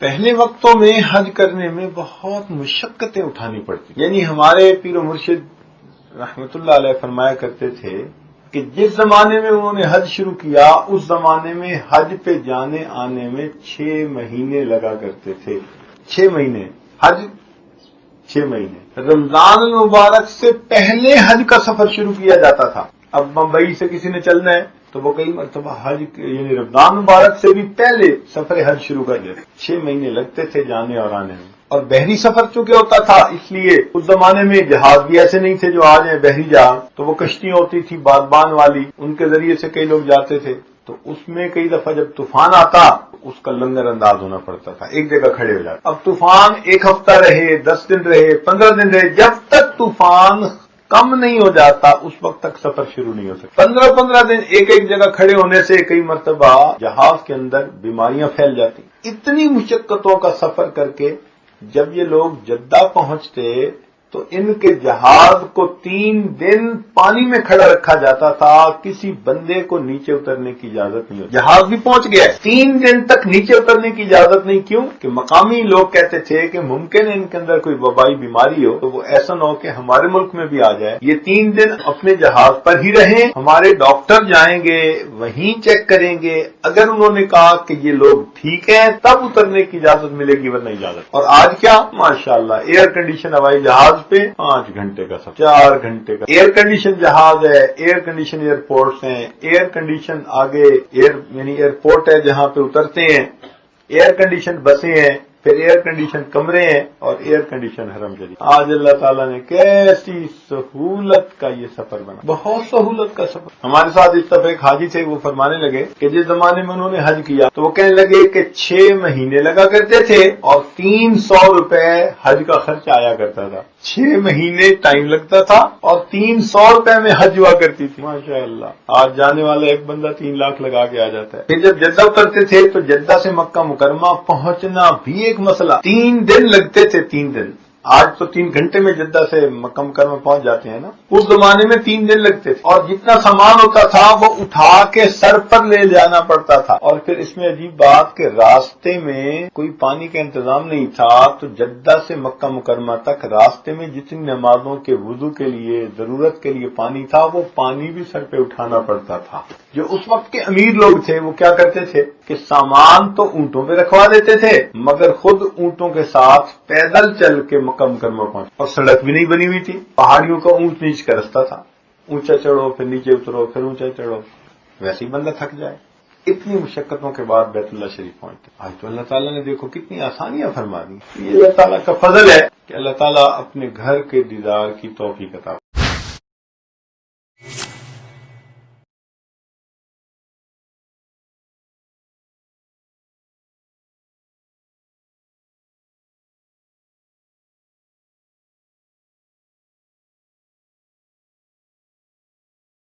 پہلے وقتوں میں حج کرنے میں بہت مشقتیں اٹھانی پڑتی، یعنی ہمارے پیر و مرشد رحمت اللہ علیہ فرمایا کرتے تھے کہ جس زمانے میں انہوں نے حج شروع کیا اس زمانے میں حج پہ جانے آنے میں 6 مہینے لگا کرتے تھے۔ 6 مہینے حج، 6 مہینے۔ رمضان المبارک سے پہلے حج کا سفر شروع کیا جاتا تھا۔ اب ممبئی سے کسی نے چلنا ہے تو وہ کئی مرتبہ حج یعنی رمضان مبارک سے بھی پہلے سفر حج شروع کر دیتے، 6 مہینے لگتے تھے جانے اور آنے میں۔ اور بحری سفر چونکہ ہوتا تھا اس لیے اس زمانے میں جہاز بھی ایسے نہیں تھے جو آج ہیں بحری جہاز، تو وہ کشتیاں ہوتی تھی بادبان والی، ان کے ذریعے سے کئی لوگ جاتے تھے۔ تو اس میں کئی دفعہ جب طوفان آتا اس کا لنگر انداز ہونا پڑتا تھا، ایک جگہ کھڑے ہو جاتے۔ اب طوفان 1 ہفتہ رہے، 10 دن رہے، 15 دن رہے، جب تک طوفان کم نہیں ہو جاتا اس وقت تک سفر شروع نہیں ہو سکتا۔ 15 دن ایک جگہ کھڑے ہونے سے کئی مرتبہ جہاز کے اندر بیماریاں پھیل جاتی۔ اتنی مشقتوں کا سفر کر کے جب یہ لوگ جدہ پہنچتے تو ان کے جہاز کو 3 دن پانی میں کھڑا رکھا جاتا تھا، کسی بندے کو نیچے اترنے کی اجازت نہیں ہوتی۔ جہاز بھی پہنچ گیا ہے، 3 دن تک نیچے اترنے کی اجازت نہیں۔ کیوں کہ مقامی لوگ کہتے تھے کہ ممکن ہے ان کے اندر کوئی وبائی بیماری ہو تو وہ ایسا نہ ہو کہ ہمارے ملک میں بھی آ جائے۔ یہ 3 دن اپنے جہاز پر ہی رہیں، ہمارے ڈاکٹر جائیں گے وہیں چیک کریں گے، اگر انہوں نے کہا کہ یہ لوگ ٹھیک ہیں تب اترنے کی اجازت ملے گی، ورنہ اجازت۔ اور آج کیا ماشاءاللہ ایئر کنڈیشن ہوائی جہاز پہ 5 گھنٹے کا سفر، 4 گھنٹے کا ایئر کنڈیشن جہاز ہے، ایئر کنڈیشن ایئرپورٹس ہیں، ایئر کنڈیشن آگے یعنی ایئرپورٹ ہے جہاں پہ اترتے ہیں، ایئر کنڈیشن بسیں ہیں، پھر ایئر کنڈیشن کمرے ہیں اور ایئر کنڈیشن حرم شریف۔ آج اللہ تعالیٰ نے کیسی سہولت کا یہ سفر بنا، بہت سہولت کا سفر۔ ہمارے ساتھ اس طرف ایک حاجی تھے، وہ فرمانے لگے کہ جس زمانے میں انہوں نے حج کیا تو وہ کہنے لگے کہ 6 مہینے لگا کرتے تھے اور 300 روپے حج کا خرچ آیا کرتا تھا۔ 6 مہینے ٹائم لگتا تھا اور 300 روپے میں حج ہوا کرتی تھی۔ ماشاء اللہ آج جانے والا ایک بندہ 3 لاکھ لگا کے آ جاتا ہے۔ پھر جب جدہ اترتے تھے تو جدہ سے مکہ مکرمہ پہنچنا بھی ایک مسئلہ، 3 دن لگتے تھے، 3 دن۔ آج تو 3 گھنٹے میں جدہ سے مکہ مکرمہ پہنچ جاتے ہیں نا، اس زمانے میں 3 دن لگتے تھے، اور جتنا سامان ہوتا تھا وہ اٹھا کے سر پر لے جانا پڑتا تھا۔ اور پھر اس میں عجیب بات کہ راستے میں کوئی پانی کا انتظام نہیں تھا، تو جدہ سے مکہ مکرمہ تک راستے میں جتنی نمازوں کے وضو کے لیے ضرورت کے لیے پانی تھا وہ پانی بھی سر پہ اٹھانا پڑتا تھا۔ جو اس وقت کے امیر لوگ تھے وہ کیا کرتے تھے کہ سامان تو اونٹوں پہ رکھوا دیتے تھے مگر خود اونٹوں کے ساتھ پیدل چل کے مکہ مکرمہ پہنچ، اور سڑک بھی نہیں بنی ہوئی تھی، پہاڑیوں کا اونچ نیچ کا رستہ تھا، اونچا چڑھو پھر نیچے اترو پھر اونچا چڑھو، ویسے ہی بندہ تھک جائے۔ اتنی مشقتوں کے بعد بیت اللہ شریف پہنچتے۔ آج تو اللہ تعالیٰ نے دیکھو کتنی آسانیاں فرما دی۔ یہ اللہ تعالیٰ کا فضل ہے کہ اللہ تعالیٰ اپنے گھر کے دیدار کی توفیق عطا